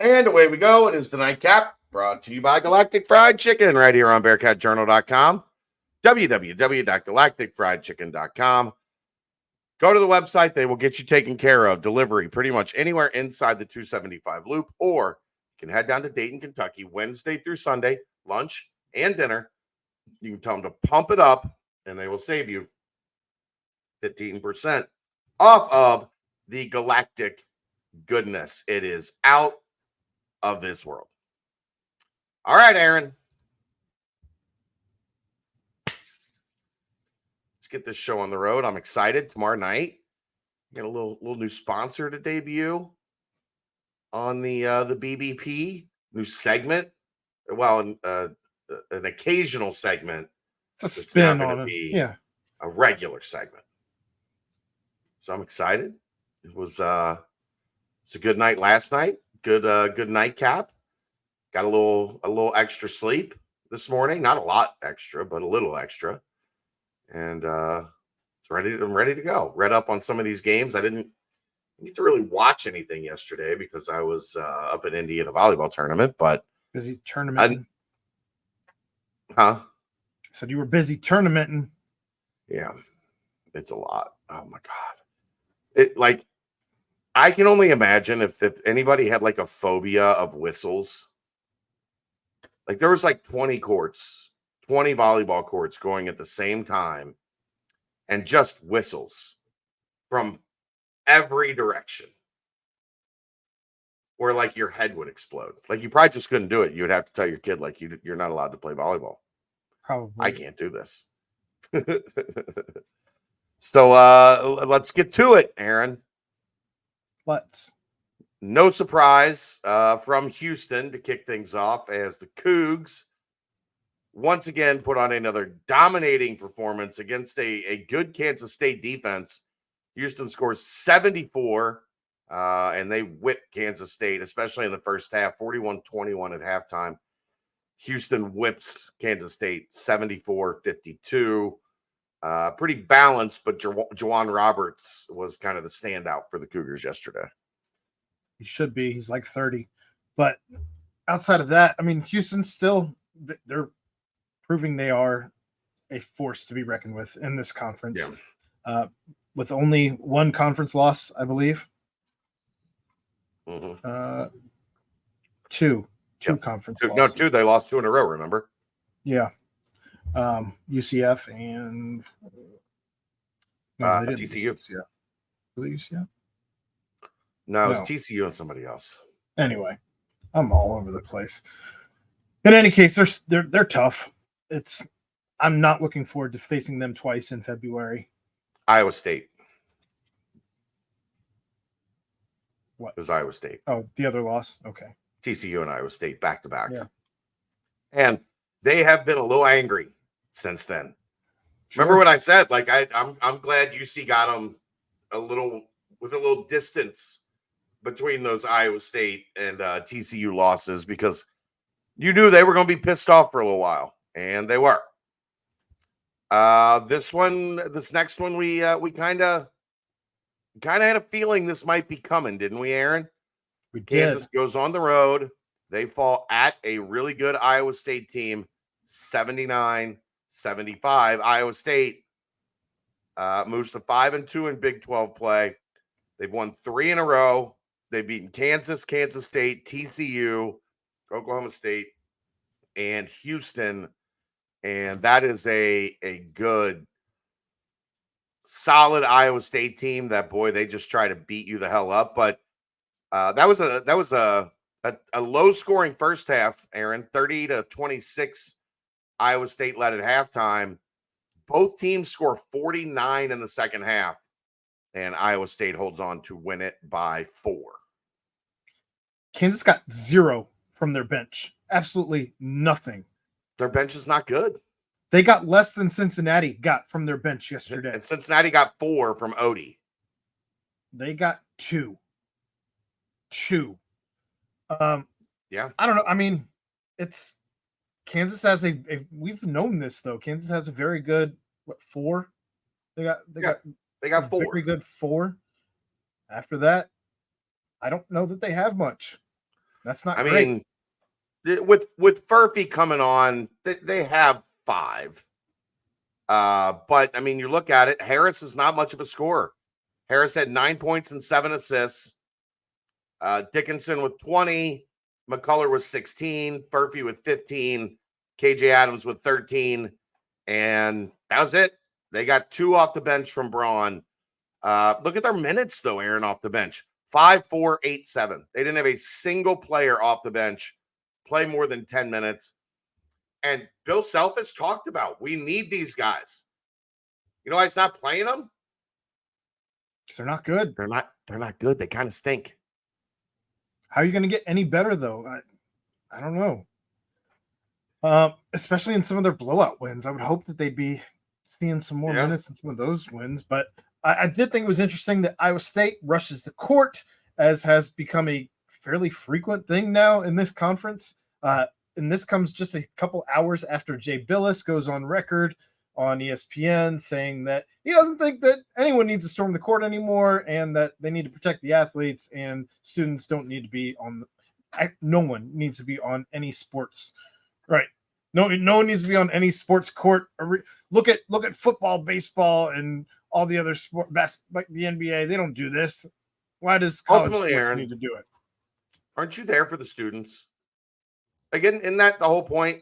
And away we go. It is the nightcap brought to you by Galactic Fried Chicken right here on BearcatJournal.com, www.galacticfriedchicken.com. Go to the website. They will get you taken care of. Delivery pretty much anywhere inside the 275 loop, or you can head down to Dayton, Kentucky, Wednesday through Sunday, lunch and dinner. You can tell them to pump it up, and they will save you 15% off of the Galactic goodness. It is out of this world. All right, Aaron. Let's get this show on the road. I'm excited. Tomorrow night, get a little new sponsor to debut on the BBP. New segment. Well, an occasional segment. It's a spin on it. Yeah, a regular segment. So I'm excited. It was it's a good night last night. Good nightcap. Got a little extra sleep this morning. Not a lot extra, but a little extra. And I'm ready to go. Read up on some of these games. I didn't get to really watch anything yesterday because I was up in Indy at a volleyball tournament. But busy tournamenting. Huh? Said you were busy tournamenting. Yeah, it's a lot. Oh my god! It like I can only imagine if anybody had like a phobia of whistles. Like there was like 20 volleyball courts going at the same time, and just whistles from every direction, where like your head would explode. Like you probably just couldn't do it. You would have to tell your kid like you're not allowed to play volleyball. Probably. I can't do this. So let's get to it, Aaron. Let's. No surprise from Houston to kick things off as the Cougs once again put on another dominating performance against a good Kansas State defense. Houston scores 74, and they whipped Kansas State, especially in the first half, 41-21 at halftime. Houston whips Kansas State 74-52. Pretty balanced, but Juwan Roberts was kind of the standout for the Cougars yesterday. He should be. He's like 30. But outside of that, I mean, Houston still, they're proving they are a force to be reckoned with in this conference. Yeah. With only one conference loss, I believe. Mm-hmm. Two conference losses. No, two. They lost two in a row, remember? Yeah. UCF and TCU. Yeah. Was it UCF? No, it was TCU and somebody else. Anyway, I'm all over the place. In any case, they're tough. I'm not looking forward to facing them twice in February. Iowa State. What? It was Iowa State. Oh, the other loss? Okay. TCU and Iowa State back to back. Yeah. And they have been a little angry since then. Sure. Remember what I said? Like I'm glad UC got them a little distance between those Iowa State and TCU losses, because you knew they were going to be pissed off for a little while, and they were. This next one, we kind of had a feeling this might be coming, didn't we, Aaron? We did. Kansas goes on the road. They fall at a really good Iowa State team, 79-75. Iowa State moves to 5-2 in Big 12 play. They've won 3 in a row. They've beaten Kansas, Kansas State, TCU, Oklahoma State, and Houston. And that is a good, solid Iowa State team. That, boy, they just try to beat you the hell up. But that was a low-scoring first half, Aaron. 30-26, Iowa State led at halftime. Both teams score 49 in the second half, and Iowa State holds on to win it by 4. Kansas got 0 from their bench. Absolutely nothing. Their bench is not good. They got less than Cincinnati got from their bench yesterday. And Cincinnati got 4 from Odie. They got 2. Yeah. I don't know. I mean, it's Kansas has we've known this though. Kansas has a very good 4. They got 4. Very good 4. After that, I don't know that they have much. That's not I great. mean, with Furphy coming on, they have 5. But I mean, you look at it, Harris is not much of a scorer. Harris had 9 points and 7 assists. Dickinson with 20, McCullough with 16, Furphy with 15, KJ Adams with 13, and that was it. They got 2 off the bench from Braun. Look at their minutes, though, Aaron, off the bench. 5, 4, 8, 7. They didn't have a single player off the bench play more than 10 minutes. And Bill Self has talked about, we need these guys. You know why he's not playing them? Because they're not good. They're not good. They kind of stink. How are you going to get any better, though? I don't know. Especially in some of their blowout wins. I would hope that they'd be seeing some more minutes in some of those wins. But I did think it was interesting that Iowa State rushes the court, as has become a fairly frequent thing now in this conference. And this comes just a couple hours after Jay Billis goes on record on ESPN saying that he doesn't think that anyone needs to storm the court anymore, and that they need to protect the athletes, and students don't need to be on no one needs to be on any sports. Right. No one needs to be on any sports court. Look at football, baseball, and all the other sport, like the NBA. They don't do this. Why does college sports Aaron, need to do it? Aren't you there for the students? Again, isn't that the whole point?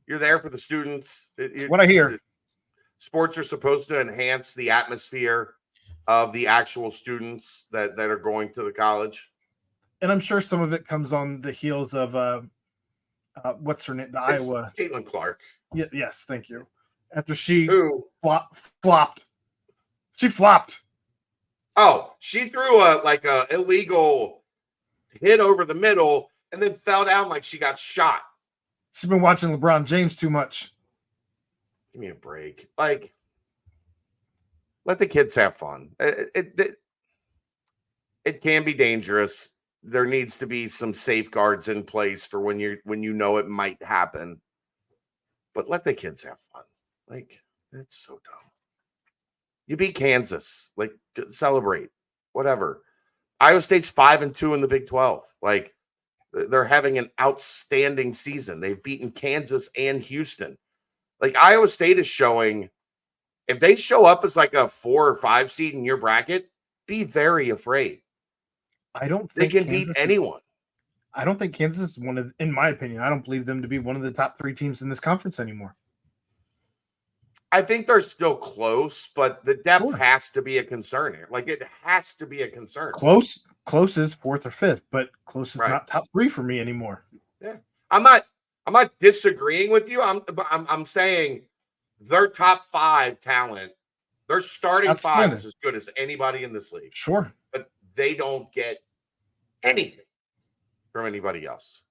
You're there for the students. What I hear. Sports are supposed to enhance the atmosphere of the actual students that are going to the college. And I'm sure some of it comes on the heels of what's her name? Iowa. Caitlin Clark. Yes, thank you. After she flopped. She flopped. Oh, she threw a illegal hit over the middle and then fell down like she got shot. She's been watching LeBron James too much. Give me a break. Like, let the kids have fun. It can be dangerous. There needs to be some safeguards in place for when you know it might happen. But let the kids have fun. Like, it's so dumb. You beat Kansas. Like, celebrate. Whatever. Iowa State's 5-2 in the Big 12. Like, they're having an outstanding season. They've beaten Kansas and Houston. Like, Iowa State is showing, if they show up as like a 4 or 5 seed in your bracket, be very afraid. I don't think they can beat anyone. I don't think Kansas is one of, in my opinion, I don't believe them to be one of the top 3 teams in this conference anymore. I think they're still close, but the depth has to be a concern here. Like, it has to be a concern. Close is 4th or 5th, but close is not top 3 for me anymore. Yeah, I'm not disagreeing with you. I'm saying their top 5 talent, their starting 5 is as good as anybody in this league. Sure, but they don't get anything from anybody else.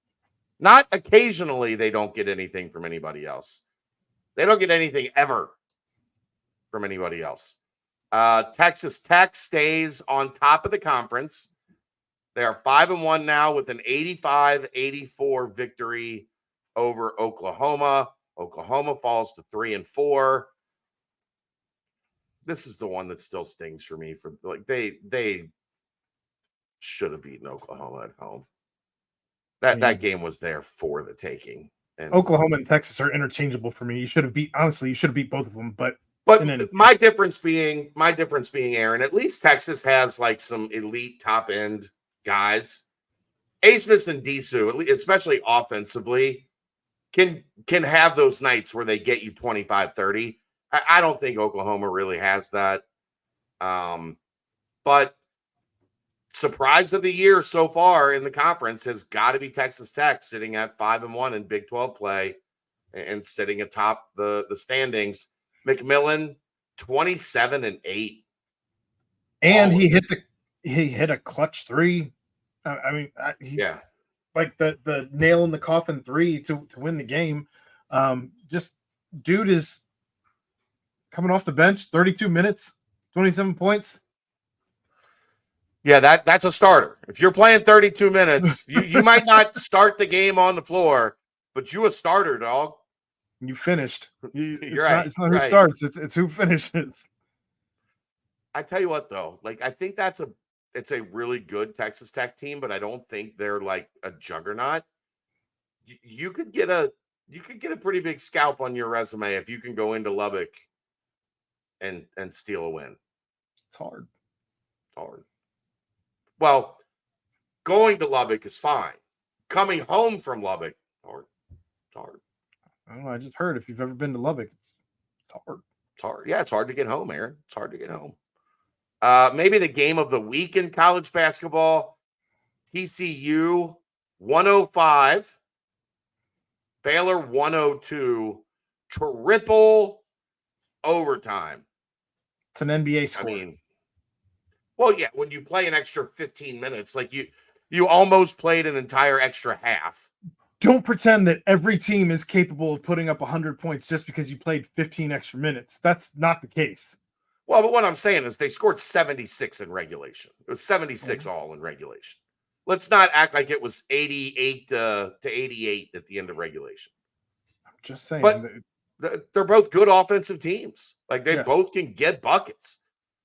Not occasionally, they don't get anything from anybody else. They don't get anything ever from anybody else. Texas Tech stays on top of the conference. They are 5-1 now with an 85-84 victory over Oklahoma. Oklahoma falls to 3-4. This is the one that still stings for me. For like they should have beaten Oklahoma at home. That game was there for the taking. And Oklahoma and Texas are interchangeable for me. You should have beat both of them, but my difference being, Aaron, at least Texas has like some elite top end guys. Asmus and Disu, especially offensively, can have those nights where they get you 25-30. I don't think Oklahoma really has that. But surprise of the year so far in the conference has got to be Texas Tech, sitting at 5-1 in Big 12 play and sitting atop the standings. McMillan, 27-8. And he hit a clutch 3. Like the nail in the coffin 3 to win the game. Just dude is coming off the bench, 32 minutes, 27 points. Yeah, that's a starter. If you're playing 32 minutes, you might not start the game on the floor, but you a starter, dog. You finished. You're right. It's not who starts, it's who finishes. I tell you what, though, like I think that's it's a really good Texas Tech team, but I don't think they're like a juggernaut. You could get a pretty big scalp on your resume if you can go into Lubbock and steal a win. It's hard. Hard. Well, going to Lubbock is fine. Coming home from Lubbock, hard. It's hard. I don't know. I just heard if you've ever been to Lubbock, it's hard. It's hard. Yeah, it's hard to get home, Aaron. It's hard to get home. Maybe the game of the week in college basketball, TCU 105, Baylor 102, triple overtime. It's an NBA score. I mean, well, yeah, when you play an extra 15 minutes, like you almost played an entire extra half. Don't pretend that every team is capable of putting up 100 points just because you played 15 extra minutes. That's not the case. Well, but what I'm saying is they scored 76 in regulation. It was 76 all in regulation. Let's not act like it was 88 to 88 at the end of regulation. I'm just saying. But they're both good offensive teams. Like they both can get buckets.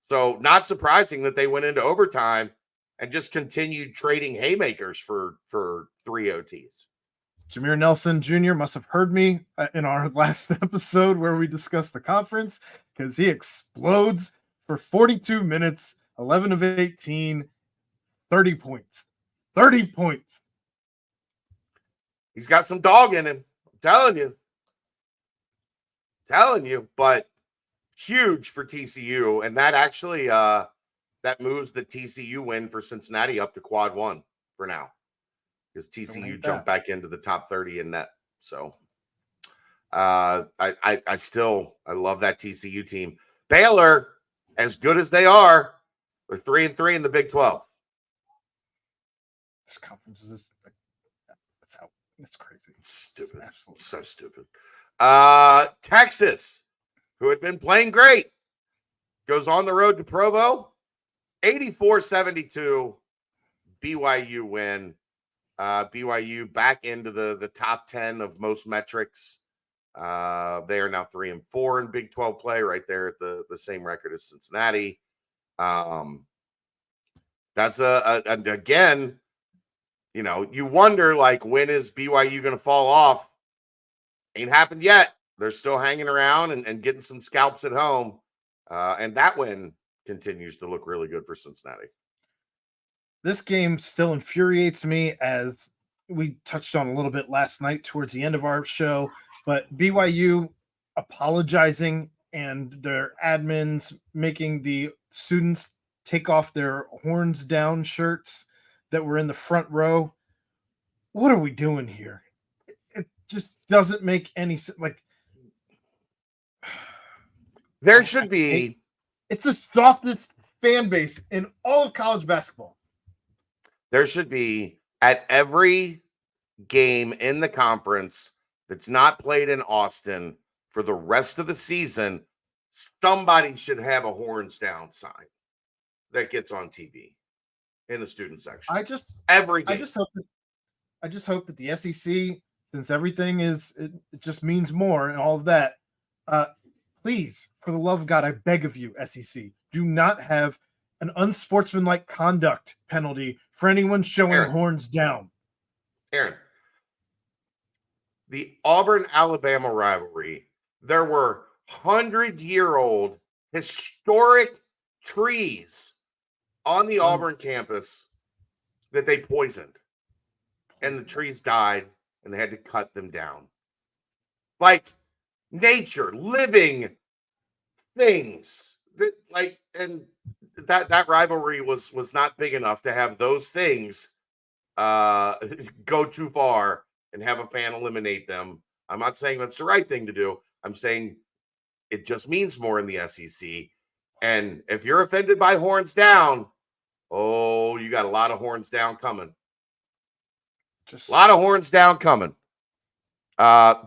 So not surprising that they went into overtime and just continued trading haymakers for 3 OTs. Jameer Nelson Jr. must have heard me in our last episode where we discussed the conference, because he explodes for 42 minutes, 11 of 18, 30 points. 30 points. He's got some dog in him. I'm telling you. But huge for TCU. And that actually that moves the TCU win for Cincinnati up to quad 1 for now, because TCU jumped back into the top 30 in net. So I love that TCU team. Baylor, as good as they are, they're 3-3 in the Big 12. This conference is it's crazy. Stupid. It's so stupid. Texas, who had been playing great, goes on the road to Provo. 84-72 BYU win. BYU back into the top 10 of most metrics. They are now 3-4 in Big 12 play, right there at the same record as Cincinnati. That's again, you know, you wonder, like, when is BYU going to fall off? Ain't happened yet. They're still hanging around and getting some scalps at home. And that win continues to look really good for Cincinnati. This game still infuriates me, as we touched on a little bit last night towards the end of our show, but BYU apologizing and their admins making the students take off their horns down shirts that were in the front row. What are we doing here? It just doesn't make any sense. Like, there should be. It's the softest fan base in all of college basketball. There should be, at every game in the conference that's not played in Austin for the rest of the season, somebody should have a horns down sign that gets on TV in the student section. Every game. I just hope that the SEC, since everything it just means more and all of that, please, for the love of God, I beg of you, SEC, do not have an unsportsmanlike conduct penalty for anyone showing horns down. Aaron, the Auburn-Alabama rivalry, there were 100-year-old historic trees on the Auburn campus that they poisoned. And the trees died, and they had to cut them down. Like, nature, living things. That rivalry was not big enough to have those things go too far and have a fan eliminate them. I'm not saying that's the right thing to do. I'm saying it just means more in the SEC. And if you're offended by horns down, oh, you got a lot of horns down coming. Just a lot of horns down coming.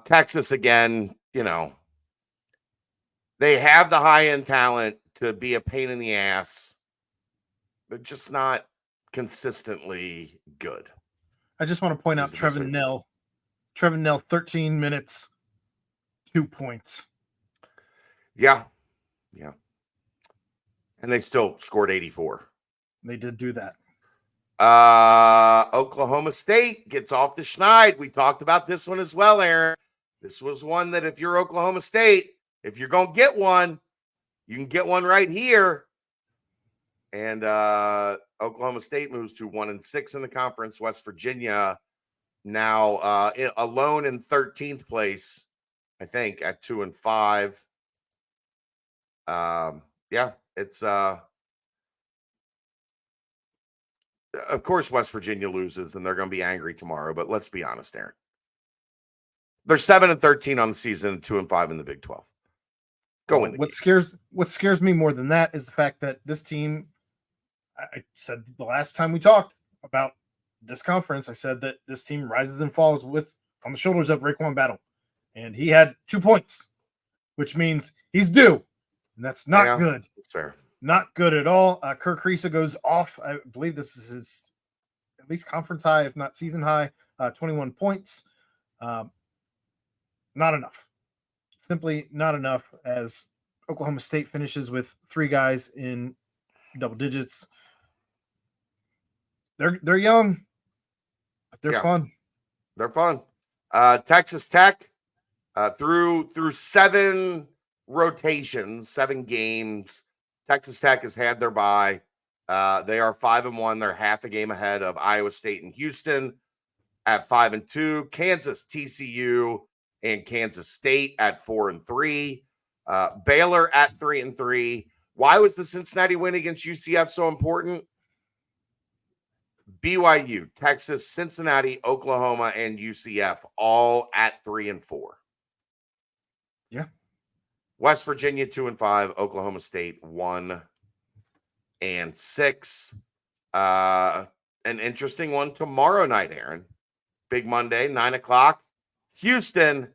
Texas, again, you know, they have the high-end talent to be a pain in the ass. They're just not consistently good. I just want to point out Trevin Knell, 13 minutes, 2 points. Yeah. And they still scored 84. They did do that. Oklahoma State gets off the schneid. We talked about this one as well, Aaron. This was one that if you're Oklahoma State, if you're going to get one, you can get one right here. And Oklahoma State moves to 1-6 in the conference. West Virginia now alone in 13th place, I think, at 2-5. Yeah, it's of course West Virginia loses and they're going to be angry tomorrow, but let's be honest, Aaron. They're 7-13 on the season, 2-5 in the Big 12. Go win the game. What scares me more than that is the fact that this team, I said the last time we talked about this conference, I said that this team rises and falls on the shoulders of Raekwon Battle. And he had 2 points, which means he's due. And that's not good. That's fair. Not good at all. Kirk Kriisa goes off. I believe this is his at least conference high, if not season high, 21 points. Not enough. Simply not enough, as Oklahoma State finishes with 3 guys in double digits. They're young, but they're fun. They're fun. Texas Tech through 7 rotations, 7 games. Texas Tech has had their bye. They are 5-1. They're half a game ahead of Iowa State and Houston at 5-2. Kansas, TCU, and Kansas State at 4-3. Baylor at 3-3. Why was the Cincinnati win against UCF so important? BYU, Texas, Cincinnati, Oklahoma, and UCF all at 3-4. Yeah. West Virginia 2-5, Oklahoma State 1-6. An interesting one tomorrow night, Aaron. Big Monday, 9:00. Houston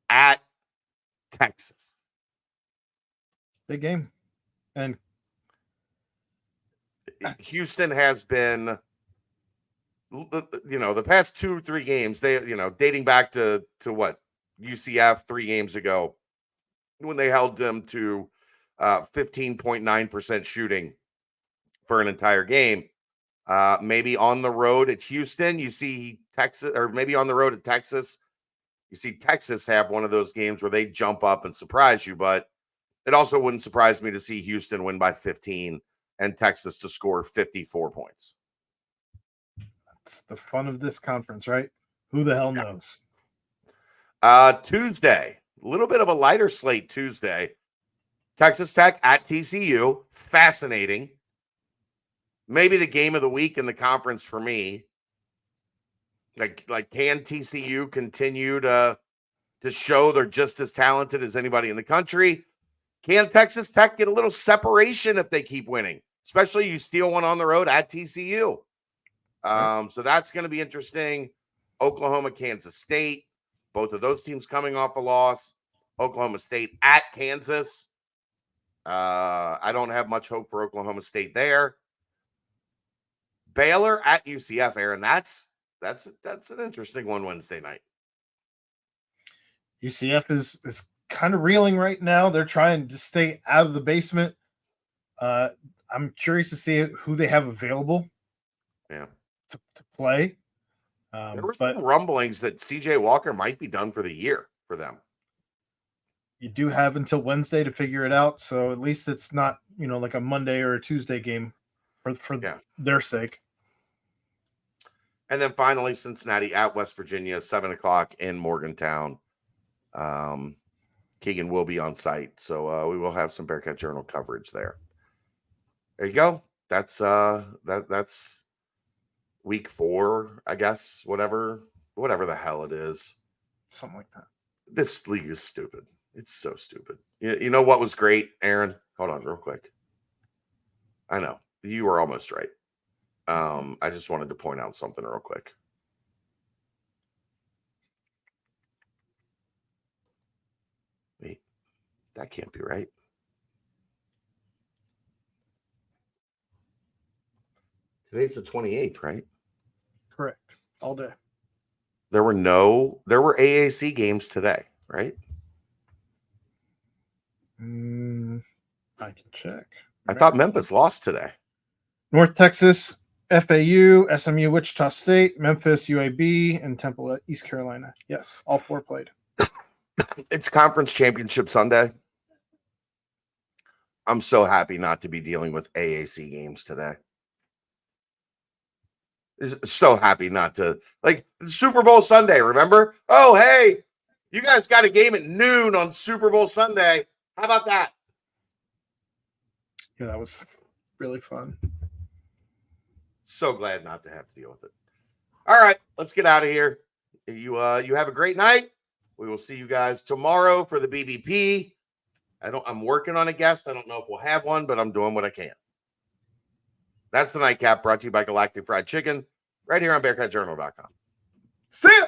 at Texas. Big game. And Houston has been, the past 2-3 games, they, dating back to what, UCF 3 games ago, when they held them to 15.9% shooting for an entire game. Maybe on the road at Houston, you see Texas, or maybe on the road at Texas, you see Texas have one of those games where they jump up and surprise you. But it also wouldn't surprise me to see Houston win by 15 and Texas to score 54 points. That's the fun of this conference, right? Who the hell knows? Tuesday, a little bit of a lighter slate Tuesday. Texas Tech at TCU. Fascinating. Maybe the game of the week in the conference for me. Like can TCU continue to show they're just as talented as anybody in the country? Can Texas Tech get a little separation if they keep winning? Especially you steal one on the road at TCU. So that's going to be interesting. Oklahoma, Kansas State. Both of those teams coming off a loss. Oklahoma State at Kansas. I don't have much hope for Oklahoma State there. Baylor at UCF, Aaron. That's an interesting one Wednesday night. UCF is kind of reeling right now. They're trying to stay out of the basement. I'm curious to see who they have available. Yeah. To play. There were some rumblings that CJ Walker might be done for the year for them. You do have until Wednesday to figure it out, so at least it's not, like a Monday or a Tuesday game for their sake. And then finally, Cincinnati at West Virginia, 7:00 in Morgantown. Keegan will be on site, so we will have some Bearcat Journal coverage there. There you go. That's week 4, I guess. Whatever the hell it is. Something like that. This league is stupid. It's so stupid. You know what was great, Aaron? Hold on real quick. I know. You were almost right. I just wanted to point out something real quick. Wait, that can't be right. Today's the 28th, right? Correct. All day. There were AAC games today, right? I can check. I thought Memphis lost today. North Texas, FAU, SMU, Wichita State, Memphis, UAB, and Temple, East Carolina. Yes, all 4 played. It's Conference Championship Sunday. I'm so happy not to be dealing with AAC games today. So happy not to, like, Super Bowl Sunday, remember? Oh, hey, you guys got a game at noon on Super Bowl Sunday. How about that? Yeah, that was really fun. So glad not to have to deal with it. All right, let's get out of here. You have a great night. We will see you guys tomorrow for the BBP. I'm working on a guest. I don't know if we'll have one, but I'm doing what I can. That's the Nightcap, brought to you by Galactic Fried Chicken, right here on BearcatJournal.com. See ya!